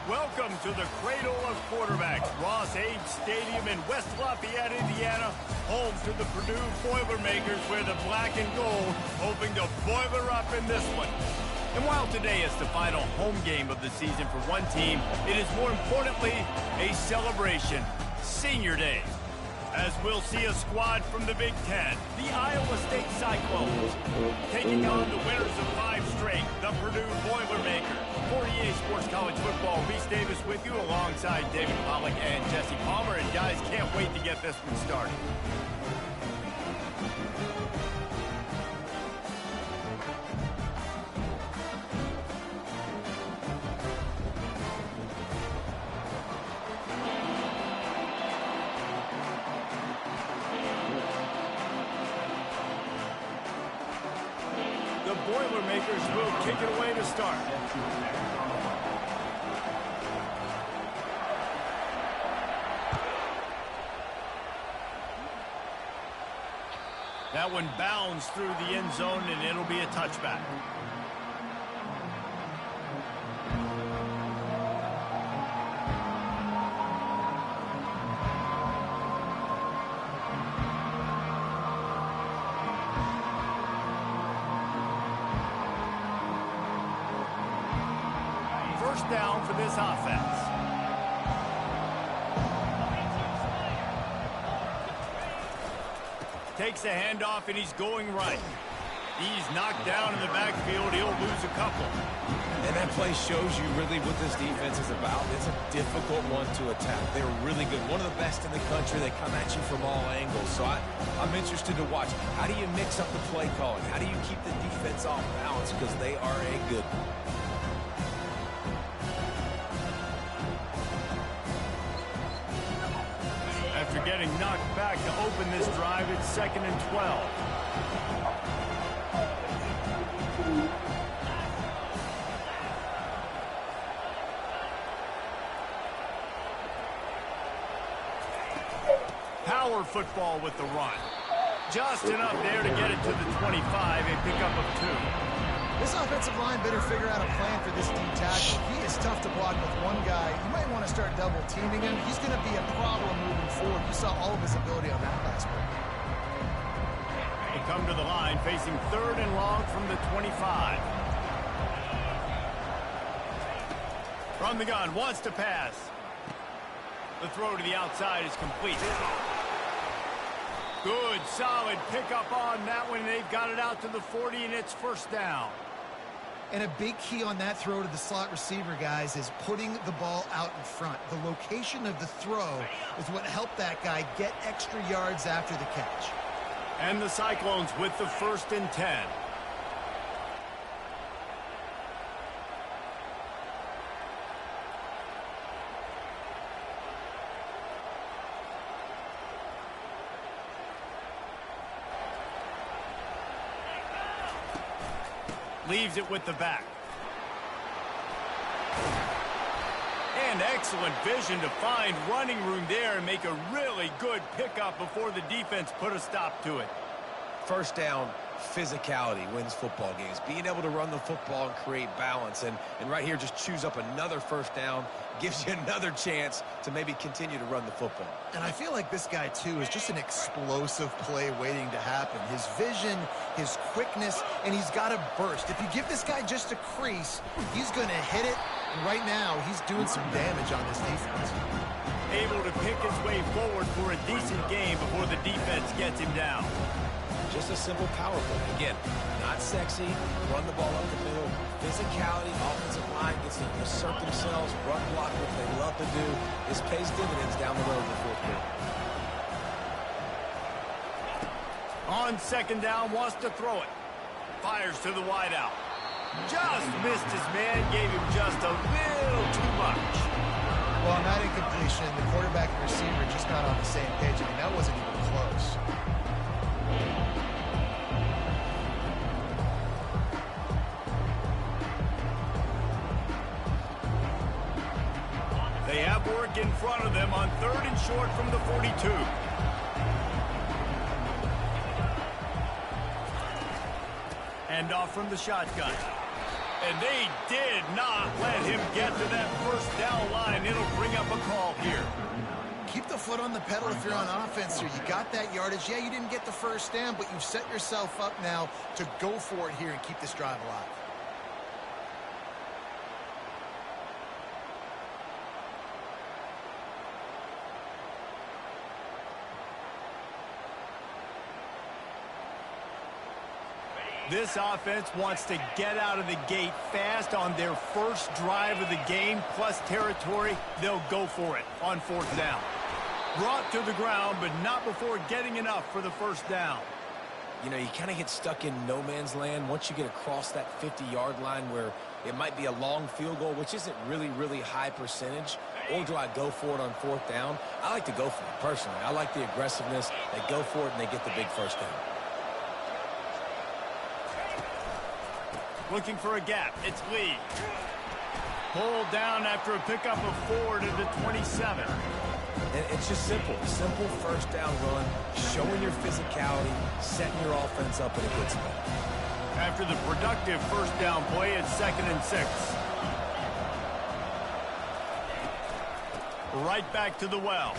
Welcome to the cradle of quarterbacks, Ross Age Stadium in West Lafayette, Indiana, home to the Purdue Boilermakers, where the black and gold hoping to boiler up in this one. And while today is the final home game of the season for one team, it is more importantly a celebration, Senior Day. As we'll see a squad from the Big Ten, the Iowa State Cyclones, taking on the winners of 5 straight, the Purdue Boilermakers. For EA Sports College Football, Reese Davis with you alongside David Pollack and Jesse Palmer. And guys, can't wait to get this one started. The Boilermakers will kick it away to start. That one bounds through the end zone, and it'll be a touchback. First down for this offense. Takes a handoff, and he's going right. He's knocked down in the backfield. He'll lose a couple. And that play shows you really what this defense is about. It's a difficult one to attack. They're really good. One of the best in the country. They come at you from all angles. So I'm interested to watch. How do you mix up the play calling? How do you keep the defense off balance? Because they are a good one. After getting knocked back to open this drive, it's 2nd and 12. Power football with the run. Just enough there to get it to the 25, a pickup of 2. This offensive line better figure out a plan for this D tackle. He is tough to block with one guy. You might want to start double teaming him. He's going to be a problem moving forward. You saw all of his ability on that last play. They come to the line facing 3rd and long from the 25. From the gun, wants to pass. The throw to the outside is complete. Good, solid pickup on that one. They've got it out to the 40, and it's first down. And a big key on that throw to the slot receiver, guys, is putting the ball out in front. The location of the throw is what helped that guy get extra yards after the catch. And the Cyclones with the 1st and 10. Leaves it with the back. And excellent vision to find running room there and make a really good pickup before the defense put a stop to it. First down, physicality wins football games. Being able to run the football and create balance. And right here, just choose up another first down. Gives you another chance to maybe continue to run the football. And I feel like this guy, too, is just an explosive play waiting to happen. His vision, his quickness, and he's got a burst. If you give this guy just a crease, he's going to hit it. And right now, he's doing some damage on this defense. Able to pick his way forward for a decent game before the defense gets him down. Just a simple power play. Again, not sexy, run the ball up the middle. Physicality, offensive line gets to assert themselves, run block, what they love to do. This pays dividends down the road in the 4th quarter. On 2nd down, wants to throw it. Fires to the wideout. Just missed his man, gave him just a little too much. Well, on that incompletion, the quarterback and receiver just not on the same page. I mean, that wasn't even close. They have work in front of them on 3rd and short from the 42. Hand off from the shotgun. And they did not let him get to that first down line. It'll bring up a call here. Keep the foot on the pedal if you're on offense here. You got that yardage. Yeah, you didn't get the first down, but you've set yourself up now to go for it here and keep this drive alive. This offense wants to get out of the gate fast on their first drive of the game, plus territory. They'll go for it on fourth down. Brought to the ground, but not before getting enough for the first down. You know, you kind of get stuck in no man's land once you get across that 50-yard line where it might be a long field goal, which isn't really high percentage. Or do I go for it on fourth down? I like to go for it, personally. I like the aggressiveness. They go for it, and they get the big first down. Looking for a gap. It's Lee. Pulled down after a pickup of 4 to the 27. And it's just simple. Simple first down run, showing your physicality, setting your offense up in a good spot. After the productive first down play, it's 2nd and 6. Right back to the well.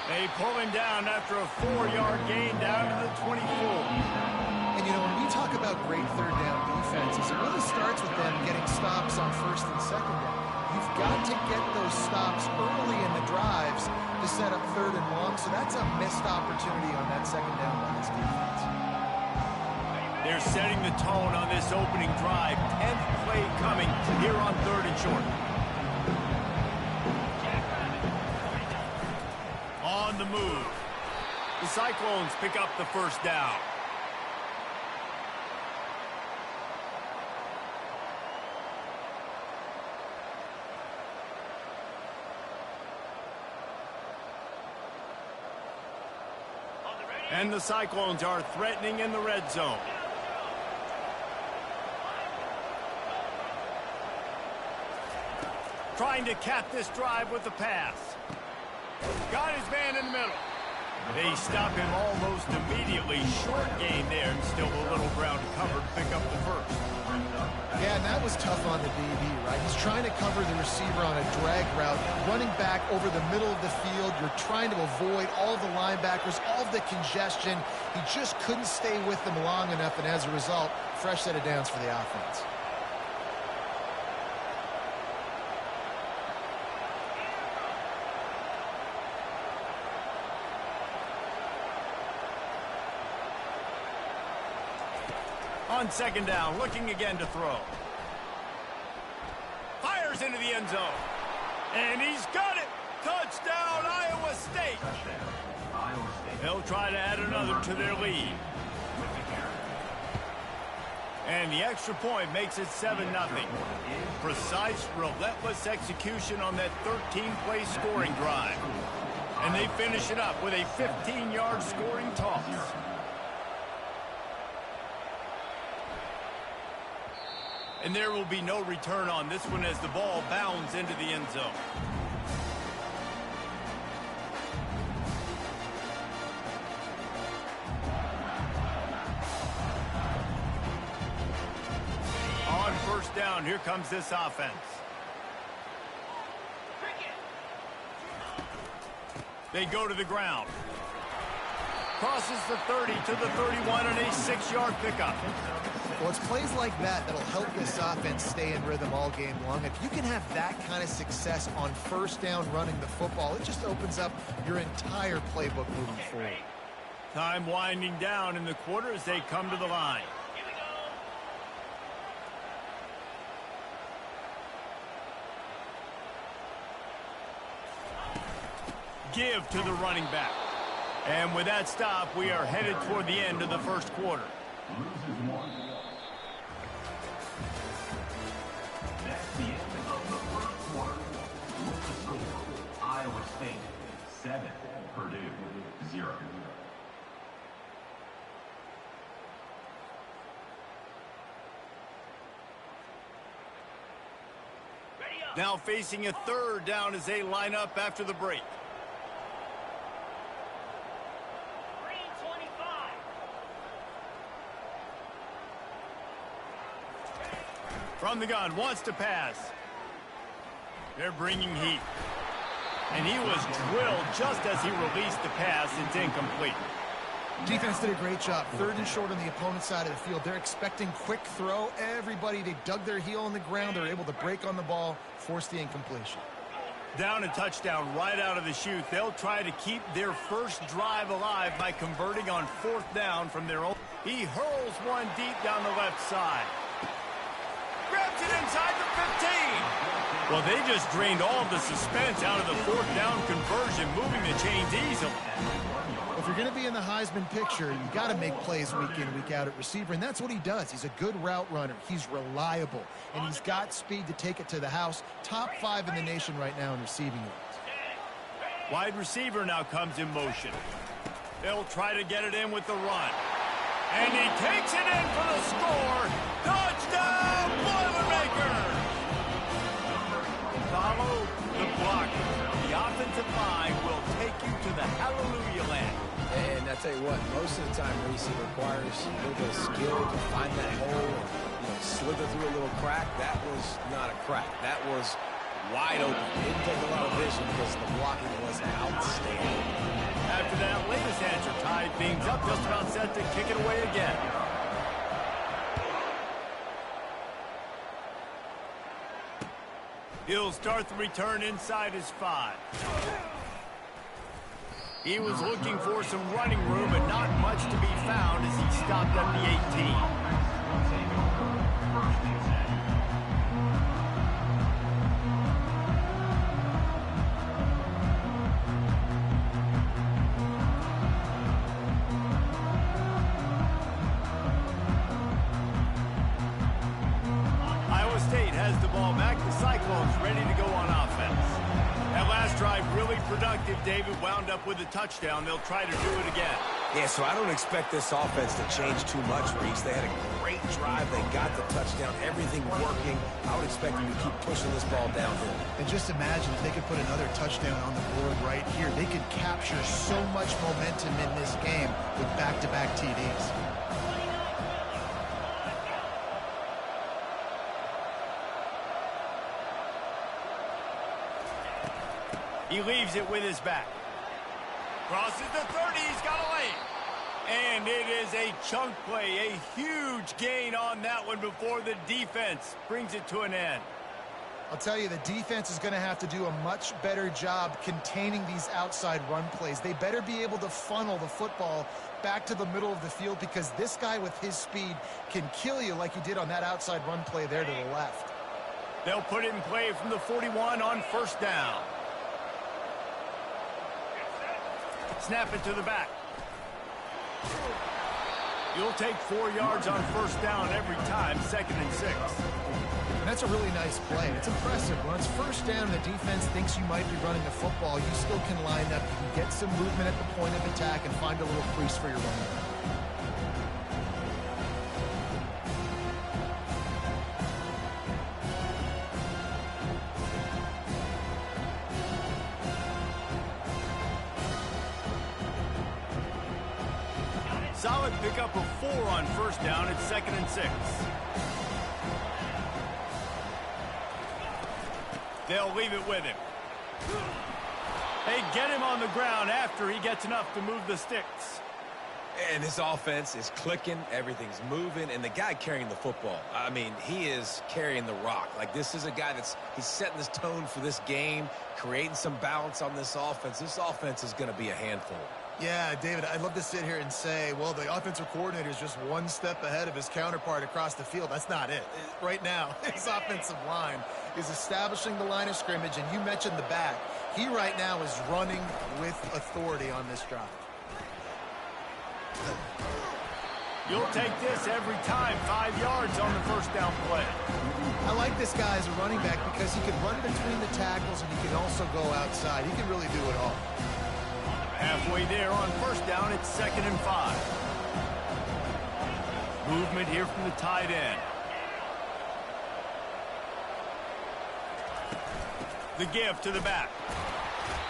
They pull him down after a 4-yard gain down to the 24. And, you know, when we talk about great third down defenses, it really starts with them getting stops on first and second down. You've got to get those stops early in the drives to set up third and long, so that's a missed opportunity on that second down by this defense. They're setting the tone on this opening drive. 10th play coming here on 3rd and short. On the move. The Cyclones pick up the first down. And the Cyclones are threatening in the red zone. Trying to cap this drive with the pass. Got his man in the middle. They stop him almost immediately. Short gain there, and still a little ground covered to pick up the first. Yeah, and that was tough on the DB, right? He's trying to cover the receiver on a drag route, running back over the middle of the field. You're trying to avoid all of the linebackers, all of the congestion. He just couldn't stay with them long enough, and as a result, fresh set of downs for the offense. On second down, looking again to throw. Fires into the end zone. And he's got it. Touchdown, Iowa State. They'll try to add another to their lead. And the extra point makes it 7-0. Precise, relentless execution on that 13-play scoring drive. And they finish it up with a 15-yard scoring toss. And there will be no return on this one as the ball bounds into the end zone. On first down, here comes this offense. They go to the ground. Crosses the 30 to the 31 on a 6-yard pickup. Well, it's plays like that that'll help this offense stay in rhythm all game long. If you can have that kind of success on first down running the football, it just opens up your entire playbook moving forward. Time winding down in the quarter as they come to the line. Give to the running back. And with that stop, we are headed toward the end of the first quarter. That's the end of the first quarter. With the score, Iowa State 7, Purdue 0. Now facing a third down as they line up after the break. From the gun, wants to pass. They're bringing heat. And he was drilled just as he released the pass. It's incomplete. Defense did a great job. 3rd and short on the opponent's side of the field. They're expecting quick throw. Everybody, they dug their heel on the ground. They're able to break on the ball, force the incompletion. Down and touchdown right out of the chute. They'll try to keep their first drive alive by converting on 4th down from their own. He hurls one deep down the left side. Grabs it inside the 15. Well, they just drained all of the suspense out of the 4th down conversion, moving the chains easily. If you're going to be in the Heisman picture, you got to make plays week in, week out at receiver, and that's what he does. He's a good route runner. He's reliable, and he's got speed to take it to the house. Top 5 in the nation right now in receiving yards. Wide receiver now comes in motion. They'll try to get it in with the run. And he takes it in for the score. Touchdown, Boilermakers! Follow the block. The offensive line will take you to the hallelujah land. And I tell you what, most of the time, Reese, it requires a little bit of skill to find that hole and slither through a little crack. That was not a crack. That was wide open. Didn't take a lot of vision because the blocking was outstanding. After that latest answer tied things up, just about set to kick it away again. He'll start the return inside his 5. He was looking for some running room, but not much to be found as he stopped at the 18. Iowa State has the ball back. The Cyclones ready to go on offense. That last drive really productive. David wound up with a touchdown. They'll try to do it again. Yeah, so I don't expect this offense to change too much, Reese. They had a great drive. They got the touchdown. Everything working. I would expect them to keep pushing this ball downhill. And just imagine if they could put another touchdown on the board right here. They could capture so much momentum in this game with back-to-back TDs. He leaves it with his back. Crosses the 30. He's got a lane. And it is a chunk play. A huge gain on that one before the defense brings it to an end. I'll tell you, the defense is going to have to do a much better job containing these outside run plays. They better be able to funnel the football back to the middle of the field because this guy with his speed can kill you like he did on that outside run play there to the left. They'll put it in play from the 41 on 1st down. Snap it to the back. You'll take 4 yards on 1st down every time, 2nd and 6. And that's a really nice play. It's impressive. When it's 1st down and the defense thinks you might be running the football, you still can line up. You can get some movement at the point of attack and find a little crease for your running back. Solid pickup of 4 on 1st down. It's 2nd and 6. They'll leave it with him. They get him on the ground after he gets enough to move the sticks. And this offense is clicking, everything's moving, and the guy carrying the football, I mean, he is carrying the rock. Like, this is a guy he's setting this tone for this game, creating some balance on this offense. This offense is going to be a handful. Yeah, David, I'd love to sit here and say, well, the offensive coordinator is just one step ahead of his counterpart across the field. That's not it. Right now, his offensive line is establishing the line of scrimmage, and you mentioned the back. He right now is running with authority on this drive. You'll take this every time. 5 yards on the 1st down play. I like this guy as a running back because he can run between the tackles and he can also go outside. He can really do it all. Halfway there on 1st down, it's 2nd and 5. Movement here from the tight end. The give to the back.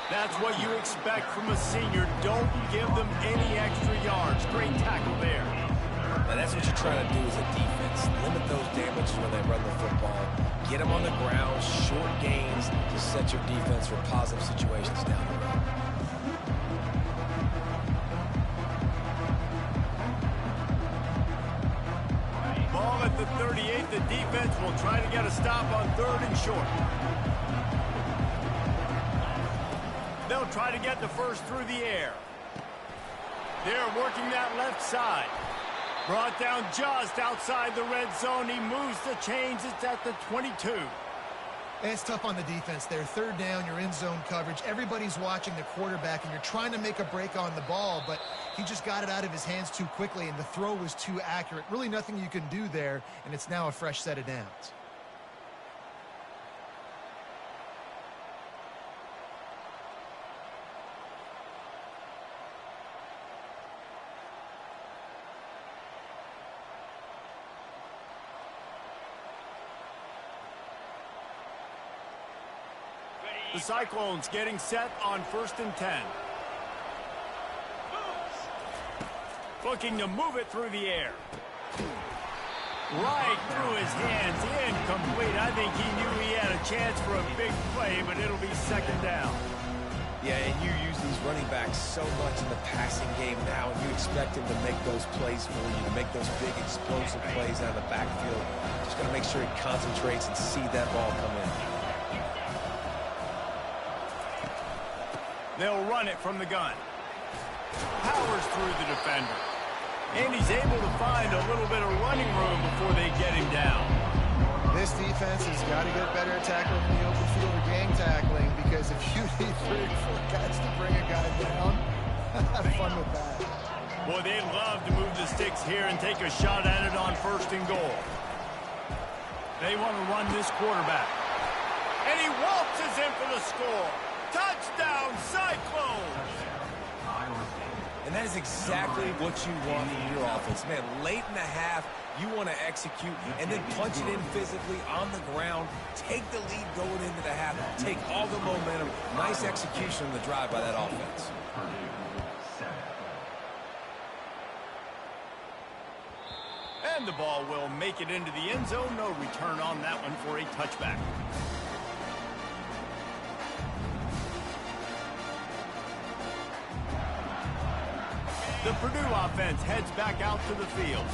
That's what you expect from a senior. Don't give them any extra yards. Great tackle there. And that's what you're trying to do as a defense. Limit those damages when they run the football. Get them on the ground, short gains to set your defense for positive situations down the road. Ball at the 38. The defense will try to get a stop on 3rd and short. They'll try to get the first through the air. They're working that left side. Brought down just outside the red zone. He moves the chains. It's at the 22. It's tough on the defense there. 3rd down, you're in zone coverage. Everybody's watching the quarterback, and you're trying to make a break on the ball, but he just got it out of his hands too quickly, and the throw was too accurate. Really nothing you can do there, and it's now a fresh set of downs. The Cyclones getting set on 1st and 10. Looking to move it through the air. Right through his hands, incomplete. I think he knew he had a chance for a big play, but it'll be 2nd down. Yeah, and you use these running backs so much in the passing game now, and you expect him to make those plays for you, to make those big explosive plays out of the backfield. Just got to make sure he concentrates and see that ball come in. They'll run it from the gun. Powers through the defender. And he's able to find a little bit of running room before they get him down. This defense has got to get better at tackling in the open field or gang tackling, because if you need 3 or 4 guys to bring a guy down, have fun with that. Boy, they'd love to move the sticks here and take a shot at it on 1st and goal. They want to run this quarterback. And he waltzes in for the score. Touchdown, Cyclones! And that is exactly what you want from your offense. Man, late in the half, you want to execute and then punch it in physically on the ground. Take the lead going into the half. Take all the momentum. Nice execution on the drive by that offense. And the ball will make it into the end zone. No return on that one for a touchback. The Purdue offense heads back out to the field.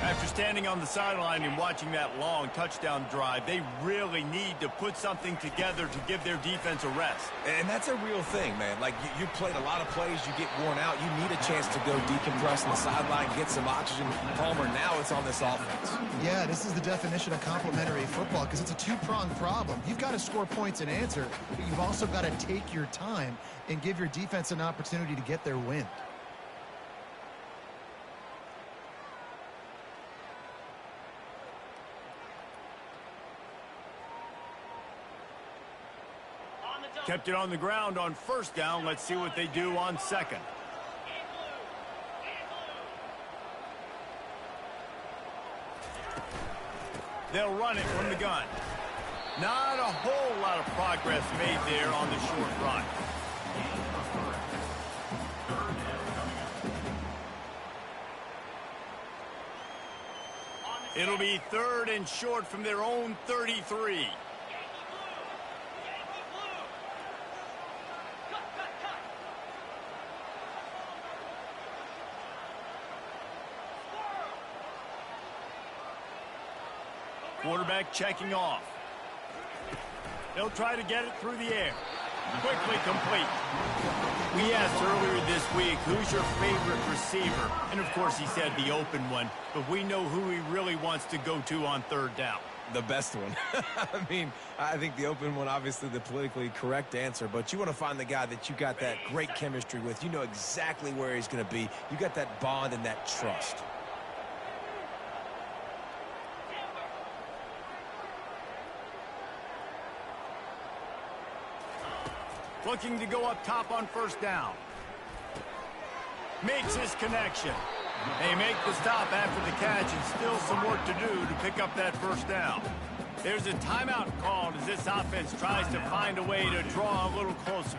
After standing on the sideline and watching that long touchdown drive, they really need to put something together to give their defense a rest. And that's a real thing, man. Like, you played a lot of plays, you get worn out, you need a chance to go decompress on the sideline, get some oxygen. Palmer, now it's on this offense. Yeah, this is the definition of complementary football, because it's a two-pronged problem. You've got to score points and answer, but you've also got to take your time and give your defense an opportunity to get their wind. Kept it on the ground on 1st down. Let's see what they do on 2nd. They'll run it from the gun. Not a whole lot of progress made there on the short run. It'll be 3rd and short from their own 33. Quarterback checking off. They'll try to get it through the air. Quickly complete. We asked earlier this week, who's your favorite receiver? And of course he said the open one, but we know who he really wants to go to on 3rd down. The best one. I mean, I think the open one, obviously the politically correct answer, but you want to find the guy that you got that great chemistry with. You know exactly where he's going to be. You got that bond and that trust. Looking to go up top on 1st down. Makes his connection. They make the stop after the catch, and still some work to do to pick up that 1st down. There's a timeout called as this offense tries to find a way to draw a little closer.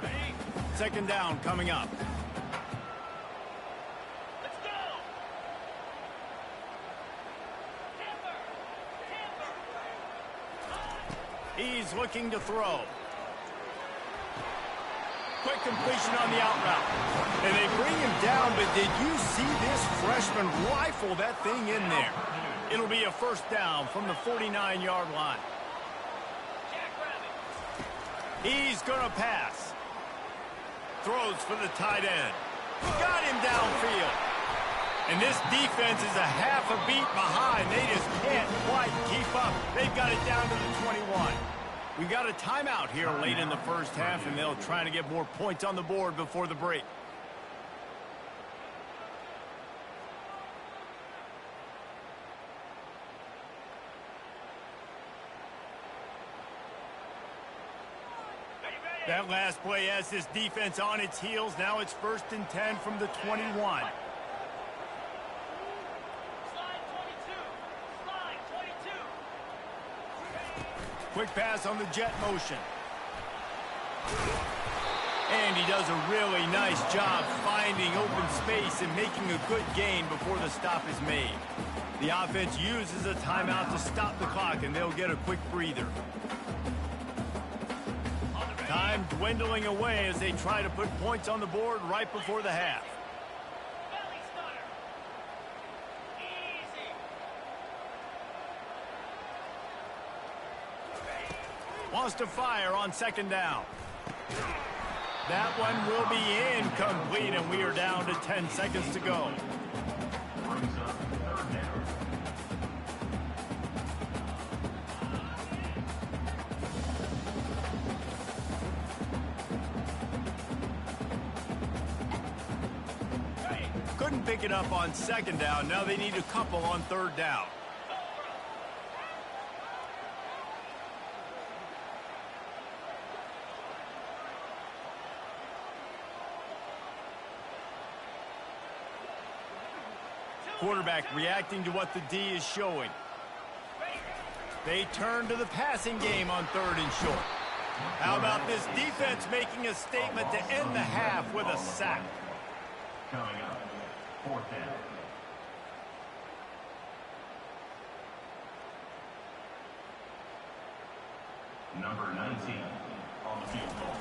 2nd down coming up. He's looking to throw. Quick completion on the out route. And they bring him down, but did you see this freshman rifle that thing in there? It'll be a first down from the 49-yard line. He's going to pass. Throws for the tight end. Got him downfield. And this defense is a half a beat behind. They just can't quite keep up. They've got it down to the 21. We got a timeout here late in the first half, and they'll try to get more points on the board before the break. That last play has this defense on its heels. Now it's 1st and 10 from the 21. Quick pass on the jet motion. And he does a really nice job finding open space and making a good gain before the stop is made. The offense uses a timeout to stop the clock, and they'll get a quick breather. Time dwindling away as they try to put points on the board right before the half. Wants to fire on 2nd down. That one will be incomplete, and we are down to 10 seconds to go. Couldn't pick it up on 2nd down. Now they need a couple on 3rd down. Quarterback reacting to what the D is showing. They turn to the passing game on 3rd and short. How about this defense making a statement to end the half with a sack? Coming up, 4th down. Number 19 on the field goal.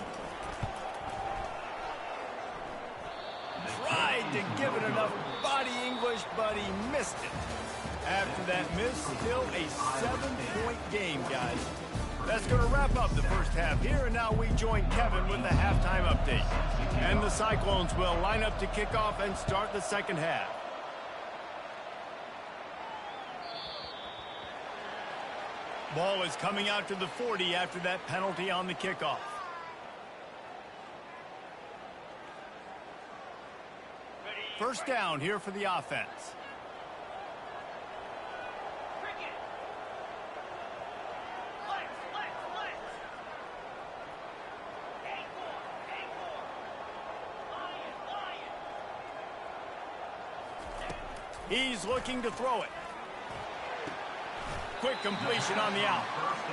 Tried to give it enough body English, but he missed it. After that miss, still a 7-point game, guys. That's going to wrap up the first half here, and now we join Kevin with the halftime update. And the Cyclones will line up to kick off and start the second half. Ball is coming out to the 40 after that penalty on the kickoff. First down here for the offense. He's looking to throw it. Quick completion on the out.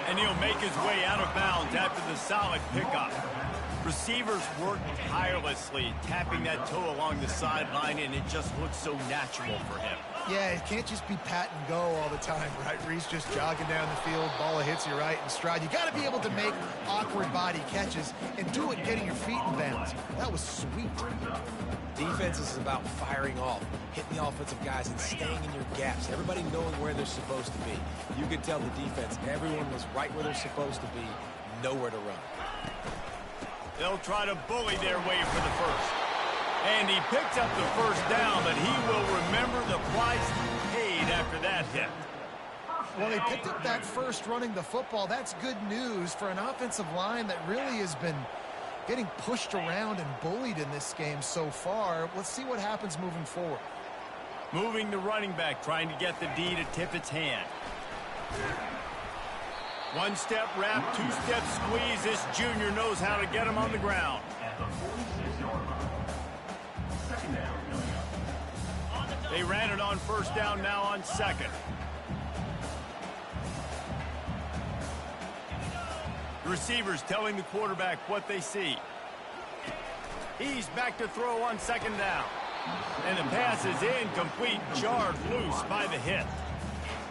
And he'll make his way out of bounds after the solid pickup. Receivers work tirelessly, tapping that toe along the sideline, and it just looks so natural for him. Yeah, it can't just be pat and go all the time, right? Reese just jogging down the field, ball hits you right in stride. You got to be able to make awkward body catches and do it getting your feet in bounds. That was sweet. Defense is about firing off, hitting the offensive guys and staying in your gaps. Everybody knowing where they're supposed to be. You could tell the defense, everyone was right where they're supposed to be, nowhere to run. They'll try to bully their way for the first. And he picks up the first down, but he will remember the price he paid after that hit. Well, he picked up that first running the football. That's good news for an offensive line that really has been getting pushed around and bullied in this game so far. Let's see what happens moving forward. Moving the running back, trying to get the D to tip its hand. One-step wrap, two-step squeeze. This junior knows how to get him on the ground. At the 46-yard line. 2nd down coming up. They ran it on first down, now on 2nd. The receivers telling the quarterback what they see. He's back to throw on 2nd down. And the pass is incomplete, jarred loose by the hit.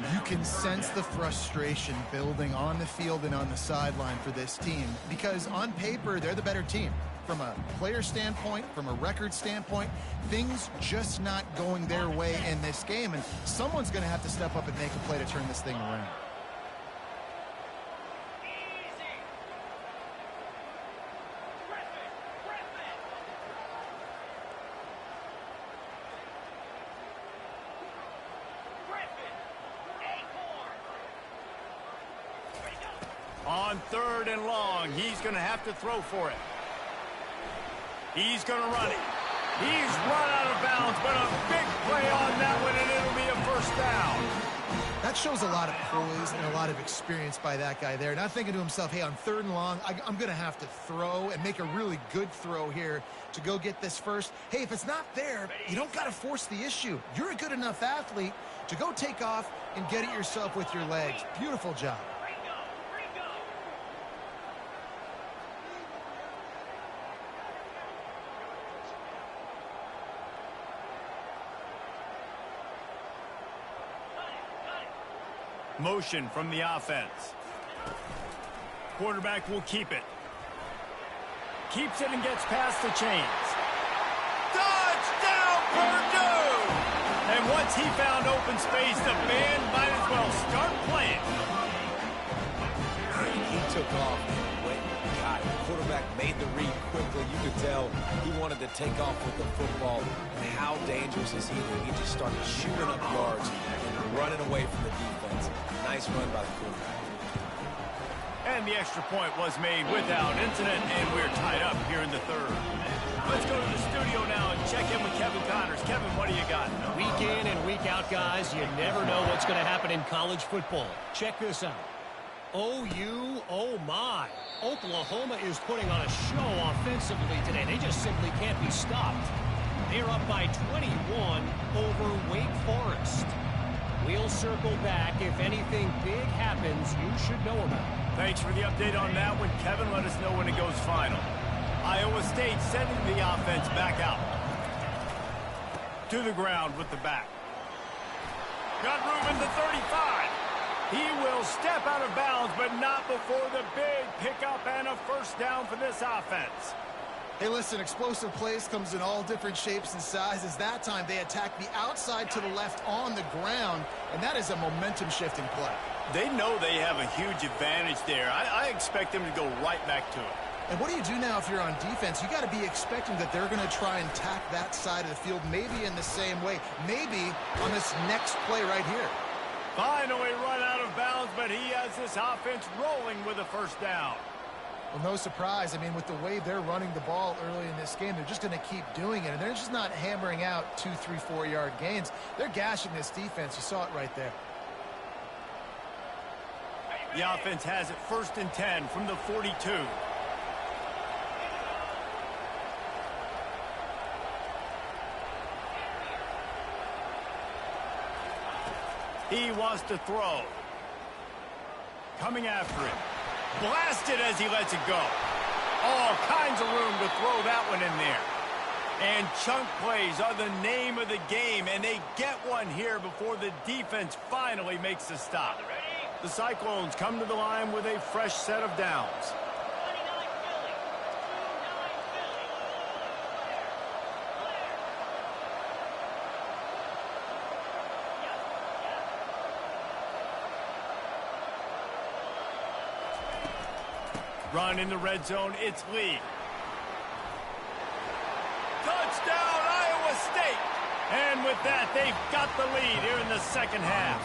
You can sense the frustration building on the field and on the sideline for this team because on paper, they're the better team. From a player standpoint, from a record standpoint, things just not going their way in this game, and someone's going to have to step up and make a play to turn this thing around. On 3rd and long, he's going to have to throw for it. He's going to run it. He's run out of bounds, but a big play on that one, and it'll be a first down. That shows a lot of poise and a lot of experience by that guy there. Not thinking to himself, hey, on 3rd and long, I'm going to have to throw and make a really good throw here to go get this first. Hey, if it's not there, you don't got to force the issue. You're a good enough athlete to go take off and get it yourself with your legs. Beautiful job. Motion from the offense. Quarterback will keep it. Keeps it and gets past the chains. Touchdown, Purdue! And once he found open space, the band might as well start playing. He took off. God, the quarterback made the read quickly. You could tell he wanted to take off with the football. And how dangerous is he when he just started shooting up yards and running away from the defense. Nice run by the quarterback. And the extra point was made without incident, and we're tied up here in the 3rd. Let's go to the studio now and check in with Kevin Connors. Kevin, what do you got? Week in and week out, guys, you never know what's going to happen in college football. Check this out. OU, oh my. Oklahoma is putting on a show offensively today. They just simply can't be stopped. They're up by 21 over Wake Forest. We'll circle back. If anything big happens, you should know about it. Thanks for the update on that one, Kevin. Let us know when it goes final. Iowa State sending the offense back out. To the ground with the back. Got room in the 35. He will step out of bounds, but not before the big pickup and a first down for this offense. Hey, listen, explosive plays comes in all different shapes and sizes. That time they attack the outside to the left on the ground, and that is a momentum-shifting play. They know they have a huge advantage there. I expect them to go right back to it. And what do you do now if you're on defense? You got to be expecting that they're going to try and tack that side of the field, maybe in the same way, maybe on this next play right here. Finally run out of bounds, but he has this offense rolling with a first down. Well, no surprise. I mean, with the way they're running the ball early in this game, they're just going to keep doing it. And they're just not hammering out 2, 3, 4-yard gains. They're gashing this defense. You saw it right there. The offense has it 1st and 10 from the 42. He wants to throw. Coming after it. Blasted as he lets it go. All kinds of room to throw that one in there. And chunk plays are the name of the game, and they get one here before the defense finally makes the stop. The Cyclones come to the line with a fresh set of downs. Run in the red zone, it's Lee. Touchdown, Iowa State! And with that, they've got the lead here in the second half.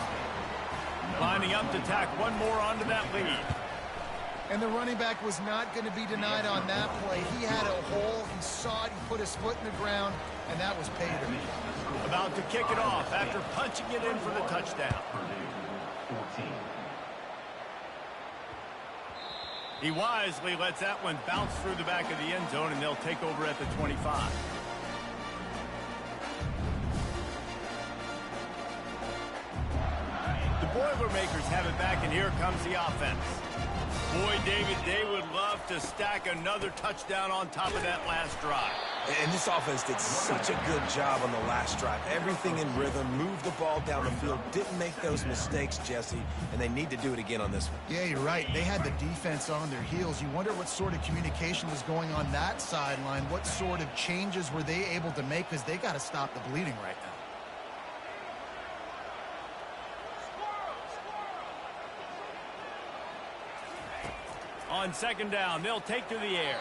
Lining up to tack one more onto that lead. And the running back was not going to be denied on that play. He had a hole, he saw it, he put his foot in the ground, and that was pay dirt. About to kick it off after punching it in for the touchdown. He wisely lets that one bounce through the back of the end zone, and they'll take over at the 25. The Boilermakers have it back, and here comes the offense. Boy, David, they would love to stack another touchdown on top of that last drive. And this offense did such a good job on the last drive. Everything in rhythm, moved the ball down the field, didn't make those mistakes, Jesse, and they need to do it again on this one. Yeah, you're right. They had the defense on their heels. You wonder what sort of communication was going on that sideline. What sort of changes were they able to make, because they got to stop the bleeding right now. On second down, they'll take to the air.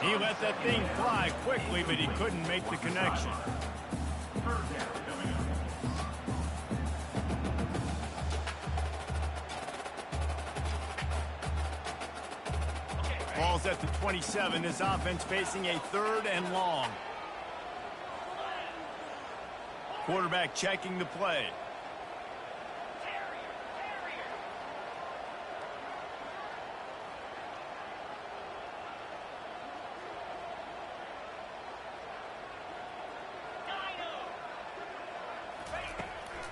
He let that thing fly quickly, but he couldn't make the connection. Ball's at the 27. This offense facing a 3rd and long. Quarterback checking the play.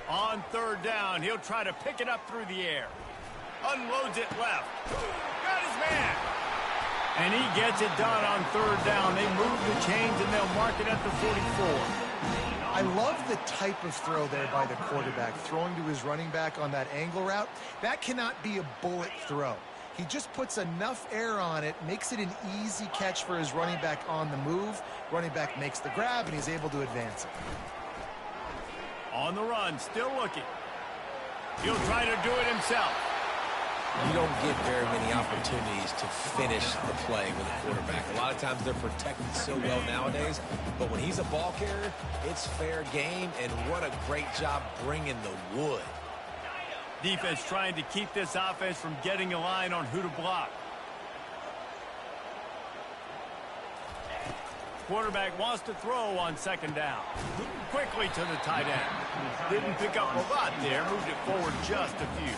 On 3rd down, he'll try to pick it up through the air. Unloads it left. Got his man. And he gets it done on 3rd down. They move the chains, and they'll mark it at the 44. I love the type of throw there by the quarterback, throwing to his running back on that angle route. That cannot be a bullet throw. He just puts enough air on it, makes it an easy catch for his running back on the move. Running back makes the grab, and he's able to advance it. On the run, still looking. He'll try to do it himself. You don't get very many opportunities to finish the play with a quarterback. A lot of times they're protected so well nowadays, but when he's a ball carrier, it's fair game, and what a great job bringing the wood. Defense trying to keep this offense from getting a line on who to block. Quarterback wants to throw on 2nd down. Quickly to the tight end. Didn't pick up a lot there. Moved it forward just a few.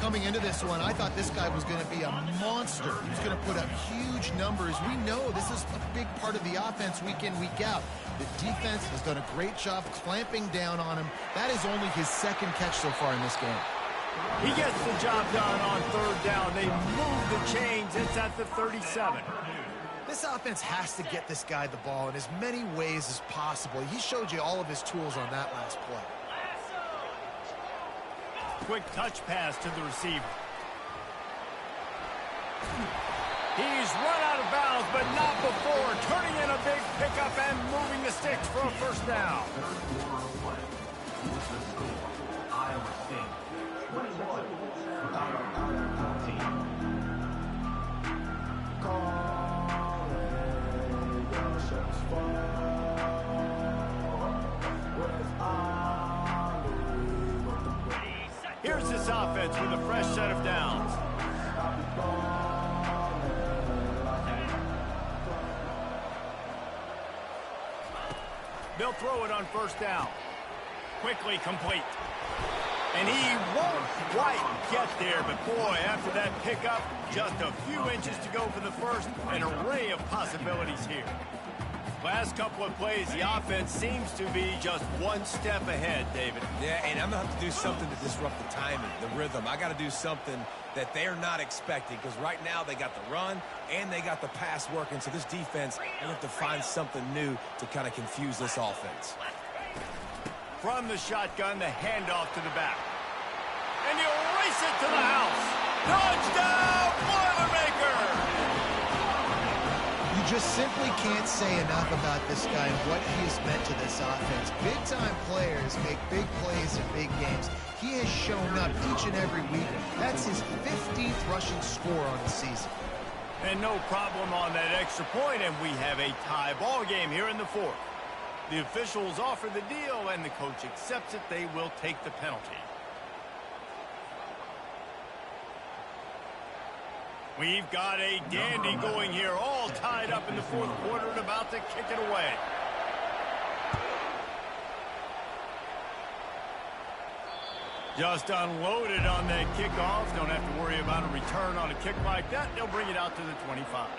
Coming into this one, I thought this guy was going to be a monster. He was going to put up huge numbers. We know this is a big part of the offense week in, week out. The defense has done a great job clamping down on him. That is only his 2nd catch so far in this game. He gets the job done on 3rd down. They move the chains. It's at the 37. This offense has to get this guy the ball in as many ways as possible. He showed you all of his tools on that last play. Quick touch pass to the receiver. He's run out of bounds, but not before turning in a big pickup and moving the sticks for a 1st down. Iowa State 21, Here's this offense with a fresh set of downs. They'll throw it on 1st down. Quickly complete. And he won't quite get there, but boy, after that pickup, just a few inches to go for the 1st. An array of possibilities here. Last couple of plays, the offense seems to be just one step ahead, David. Yeah, and I'm going to have to do something to disrupt the timing, the rhythm. I got to do something that they're not expecting, because right now they got the run and they got the pass working. So this defense, they have to find something new to kind of confuse this offense. From the shotgun, the handoff to the back. And he'll race it to the house. Touchdown, Boilermaker! You just simply can't say enough about this guy and what he has meant to this offense. Big-time players make big plays in big games. He has shown up each and every week. That's his 15th rushing score on the season. And no problem on that extra point, and we have a tie ball game here in the 4th. The officials offer the deal, and the coach accepts it. They will take the penalty. We've got a dandy going here, all tied up in the 4th quarter and about to kick it away. Just unloaded on that kickoff. Don't have to worry about a return on a kick like that. They'll bring it out to the 25.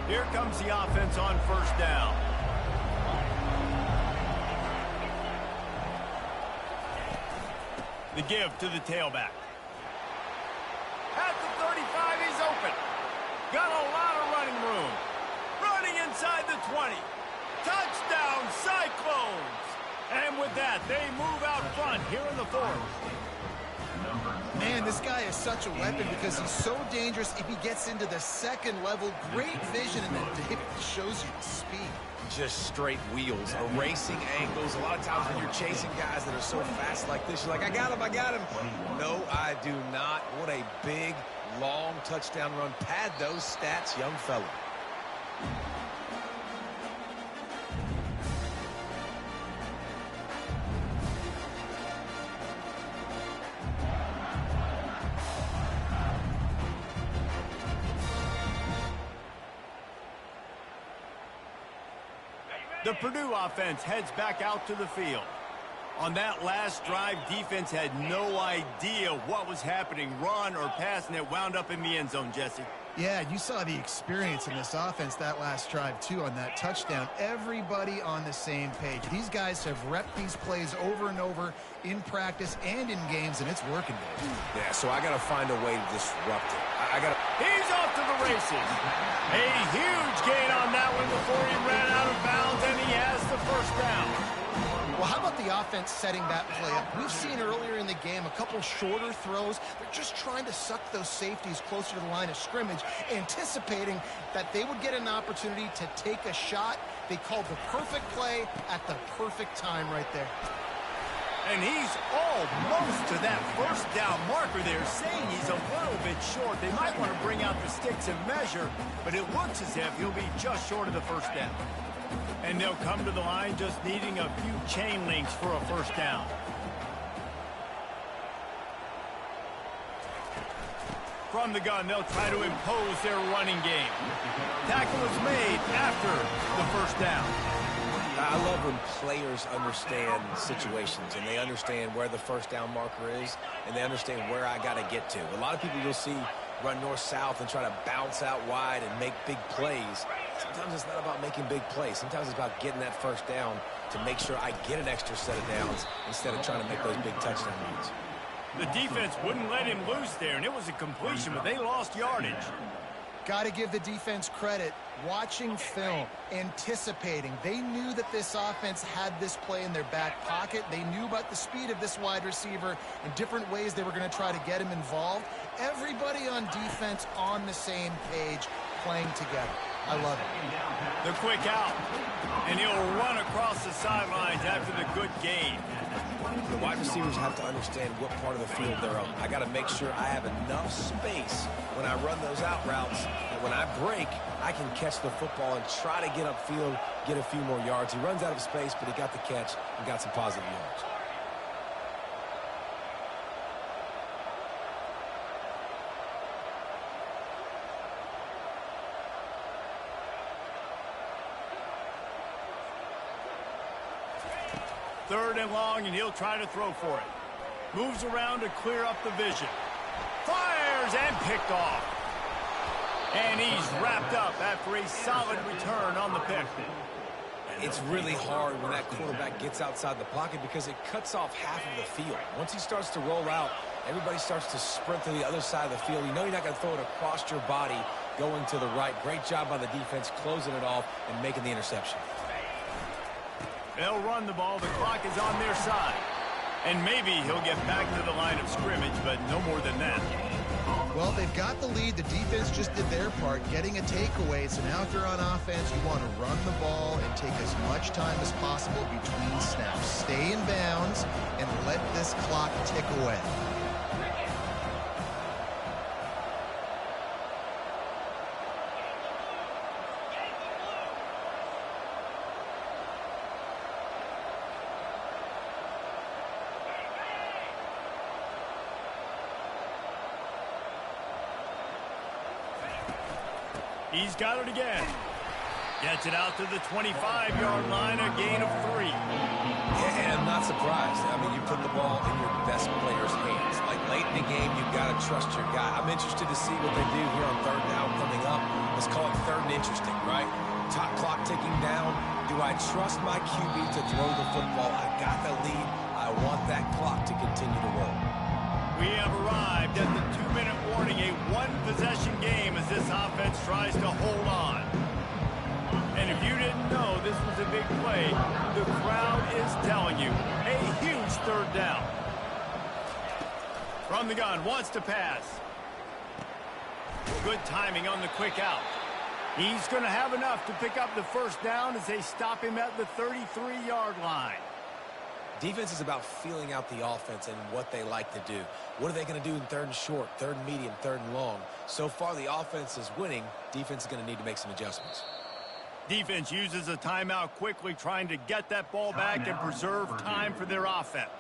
Here comes the offense on 1st down. The give to the tailback. At the 35, he's open. Got a lot of running room. Running inside the 20. Touchdown, Cyclones! And with that, they move out front here in the fourth. Man, this guy is such a weapon because he's so dangerous if he gets into the second level. Great vision, and then it shows you the speed. Just straight wheels, erasing angles. A lot of times when you're chasing guys that are so fast like this, you're like, I got him. No, I do not. What a big, long touchdown run. Pad those stats, young fella. The Purdue offense heads back out to the field. On that last drive, defense had no idea what was happening, run or pass, and it wound up in the end zone, Jesse. Yeah, you saw the experience in this offense that last drive, too, on that touchdown. Everybody on the same page. These guys have repped these plays over and over in practice and in games, and it's working, Dave. Yeah, so I got to find a way to disrupt it. He's off to the races. A huge gain on that one before he ran out of bounds, and he has the first down. Well, how about the offense setting that play up? We've seen earlier in the game a couple shorter throws. They're just trying to suck those safeties closer to the line of scrimmage, anticipating that they would get an opportunity to take a shot. They called the perfect play at the perfect time right there. And he's almost to that first down marker there, saying he's a little bit short. They might want to bring out the sticks and measure, but it looks as if he'll be just short of the first down. And they'll come to the line just needing a few chain links for a first down. From the gun, they'll try to impose their running game. Tackle is made after the first down. I love when players understand situations and they understand where the first down marker is and they understand where I got to get to. A lot of people you'll see run north-south and try to bounce out wide and make big plays. Sometimes it's not about making big plays. Sometimes it's about getting that first down to make sure I get an extra set of downs instead of trying to make those big touchdown runs. The defense wouldn't let him loose there, and it was a completion, but they lost yardage. Got to give the defense credit. Watching film, anticipating. They knew that this offense had this play in their back pocket. They knew about the speed of this wide receiver and different ways they were going to try to get him involved. Everybody on defense on the same page, playing together. I love it. The quick out, and he'll run across the sidelines after the good gain. The wide receivers have to understand what part of the field they're on. I got to make sure I have enough space when I run those out routes that when I break, I can catch the football and try to get upfield, get a few more yards. He runs out of space, but he got the catch and got some positive yards. Third and long, and he'll try to throw for it. Moves around to clear up the vision. Fires and picked off. And he's wrapped up after a solid return on the pick. It's really hard when that quarterback gets outside the pocket because it cuts off half of the field. Once he starts to roll out, everybody starts to sprint to the other side of the field. You know you're not going to throw it across your body going to the right. Great job by the defense closing it off and making the interception. They'll run the ball. The clock is on their side. And maybe he'll get back to the line of scrimmage, but no more than that. Well, they've got the lead. The defense just did their part, getting a takeaway. So now if you're on offense, you want to run the ball and take as much time as possible between snaps. Stay in bounds and let this clock tick away. He's got it again. Gets it out to the 25-yard line, a gain of 3. And I'm not surprised. I mean, you put the ball in your best player's hands. Like, late in the game, you've got to trust your guy. I'm interested to see what they do here on third down coming up. Let's call it third and interesting, right? Top clock ticking down. Do I trust my QB to throw the football? I got the lead. I I want that clock to continue to roll. We have arrived at the 2-minute warning, a one-possession game as this offense tries to hold on. And if you didn't know this was a big play, the crowd is telling you. A huge third down. From the gun, wants to pass. Good timing on the quick out. He's going to have enough to pick up the first down as they stop him at the 33-yard line. Defense is about feeling out the offense and what they like to do. What are they going to do in third and short, third and medium, third and long? So far, the offense is winning. Defense is going to need to make some adjustments. Defense uses a timeout quickly, trying to get that ball back and preserve time for their offense.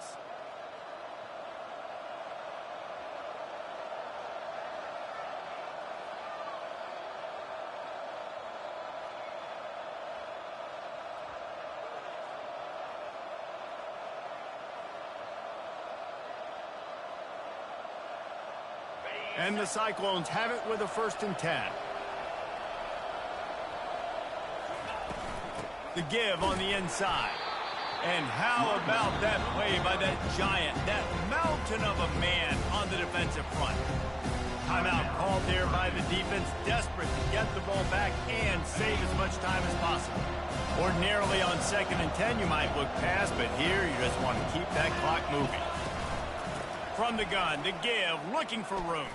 And the Cyclones have it with a 1st and 10. The give on the inside. And how about that play by that giant, that mountain of a man on the defensive front? Timeout called there by the defense, desperate to get the ball back and save as much time as possible. Ordinarily on 2nd and 10, you might look past, but here you just want to keep that clock moving. From the gun, the give, looking for room.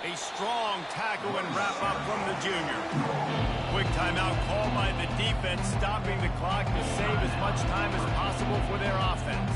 A strong tackle and wrap up from the junior. Quick timeout called by the defense, stopping the clock to save as much time as possible for their offense.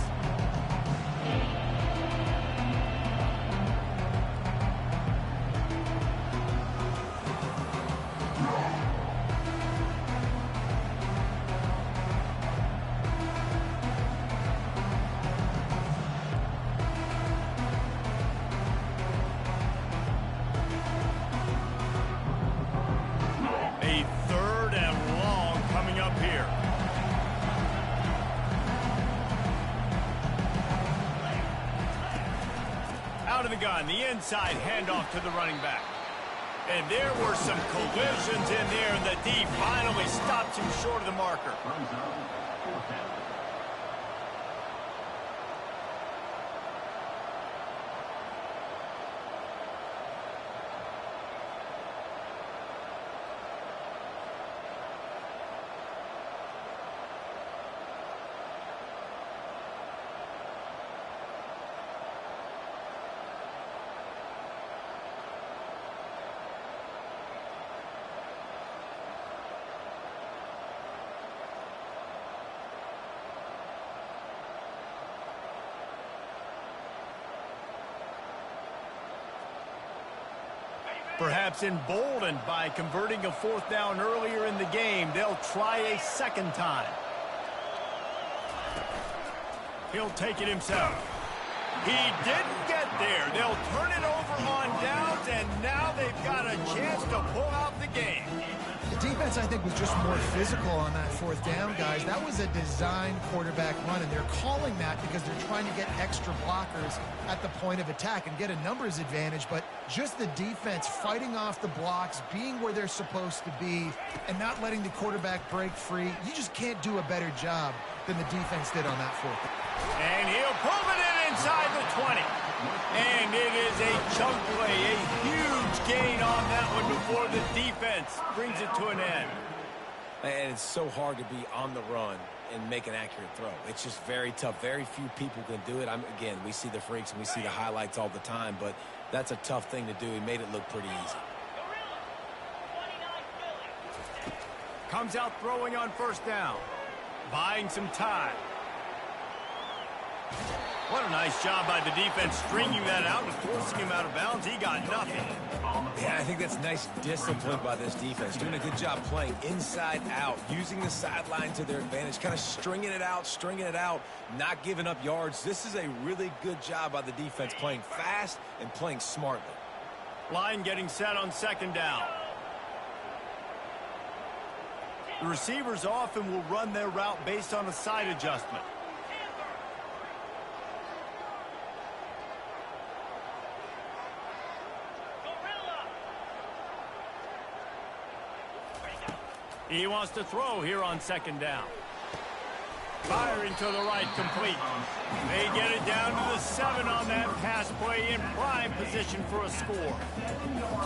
Out of the gun, the inside handoff to the running back. And there were some collisions in there, and the D finally stops him short of the marker. Perhaps emboldened by converting a 4th down earlier in the game, they'll try a 2nd time. He'll take it himself. He didn't get there. They'll turn it over on downs, and now they've got a chance to pull out the game. The defense, I think, was just more physical on that 4th down, guys. That was a design quarterback run, and they're calling that because they're trying to get extra blockers at the point of attack and get a numbers advantage, but just the defense fighting off the blocks, being where they're supposed to be, and not letting the quarterback break free. You just can't do a better job than the defense did on that 4th. And he'll pull it in inside the 20. And it is a chunk play, a huge gain on that one before the defense brings it to an end. And it's so hard to be on the run and make an accurate throw. It's just very tough. Very few people can do it. Again, we see the freaks and we see the highlights all the time, but that's a tough thing to do. He made it look pretty easy. Comes out throwing on 1st down. Buying some time. What a nice job by the defense stringing that out and forcing him out of bounds. He got nothing. Yeah, I think that's nice discipline by this defense. Doing a good job playing inside out, using the sideline to their advantage, kind of stringing it out, not giving up yards. This is a really good job by the defense, playing fast and playing smartly. Line getting set on 2nd down. The receivers often will run their route based on a side adjustment. He wants to throw here on 2nd down. Firing to the right, complete. They get it down to the 7 on that pass play, in prime position for a score.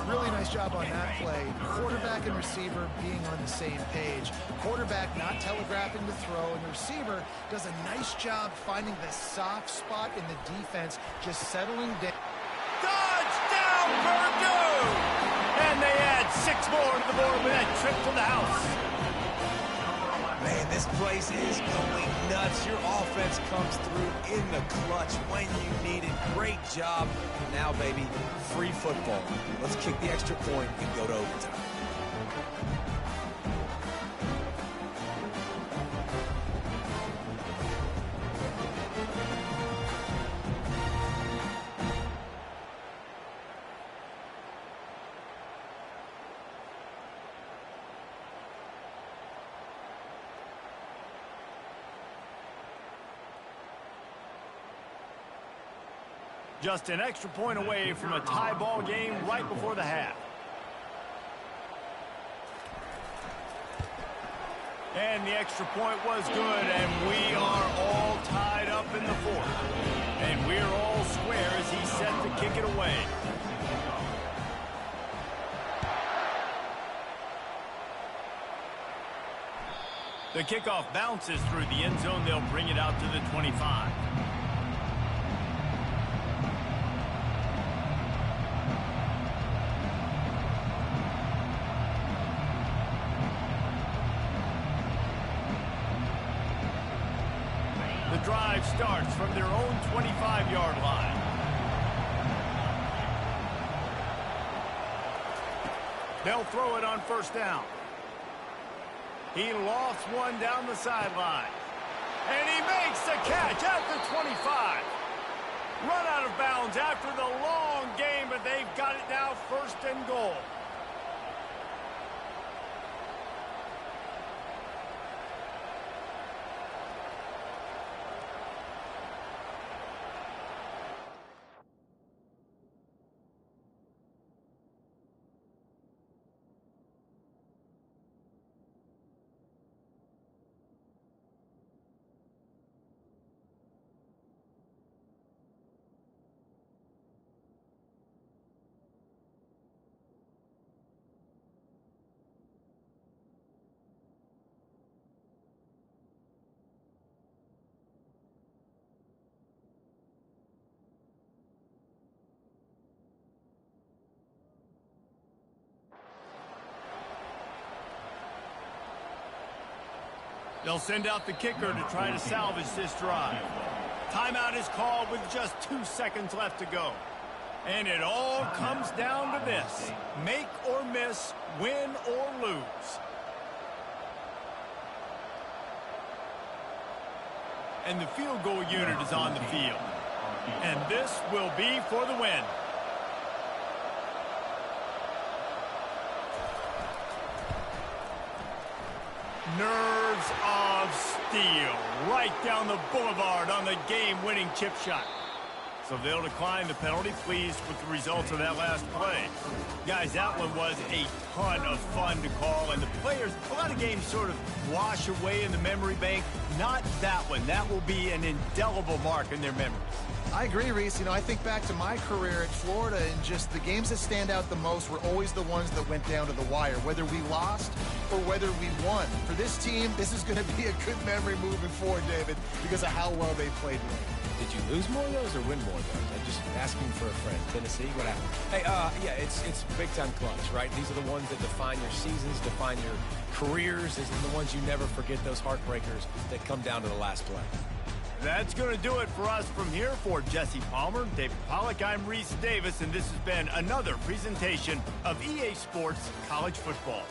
Really nice job on that play. Quarterback and receiver being on the same page. Quarterback not telegraphing the throw, and the receiver does a nice job finding the soft spot in the defense, just settling down. Touchdown, Purdue! And they add 6 more to the board with that trip to the house. Man, this place is going nuts. Your offense comes through in the clutch when you need it. Great job. Now, baby, free football. Let's kick the extra point and go to overtime. Just an extra point away from a tie ball game right before the half. And the extra point was good, and we are all tied up in the 4th. And we're all square as he's set to kick it away. The kickoff bounces through the end zone. They'll bring it out to the 25. The drive starts from their own 25-yard line. They'll throw it on first down. He lofts one down the sideline. And he makes the catch at the 25. Run out of bounds after the long game, but they've got it now, 1st and goal. They'll send out the kicker to try to salvage this drive. Timeout is called with just 2 seconds left to go. And it all comes down to this: make or miss, win or lose. And the field goal unit is on the field. And this will be for the win. Nerves of steel right down the boulevard on the game-winning chip shot. So they'll decline the penalty, pleased with the results of that last play. Guys, that one was a ton of fun to call, and the players, a lot of games sort of wash away in the memory bank. Not that one. That will be an indelible mark in their memories. I agree, Reese. You know, I think back to my career at Florida, and just the games that stand out the most were always the ones that went down to the wire, whether we lost or whether we won. For this team, this is going to be a good memory moving forward, David, because of how well they played today. Did you lose more of those or win more of those? I'm just asking for a friend. Tennessee, what happened? Hey, yeah, it's big-time clutch, right? These are the ones that define your seasons, define your careers. These are the ones you never forget, those heartbreakers that come down to the last play. That's going to do it for us from here. For Jesse Palmer, David Pollack, I'm Reese Davis, and this has been another presentation of EA Sports College Football.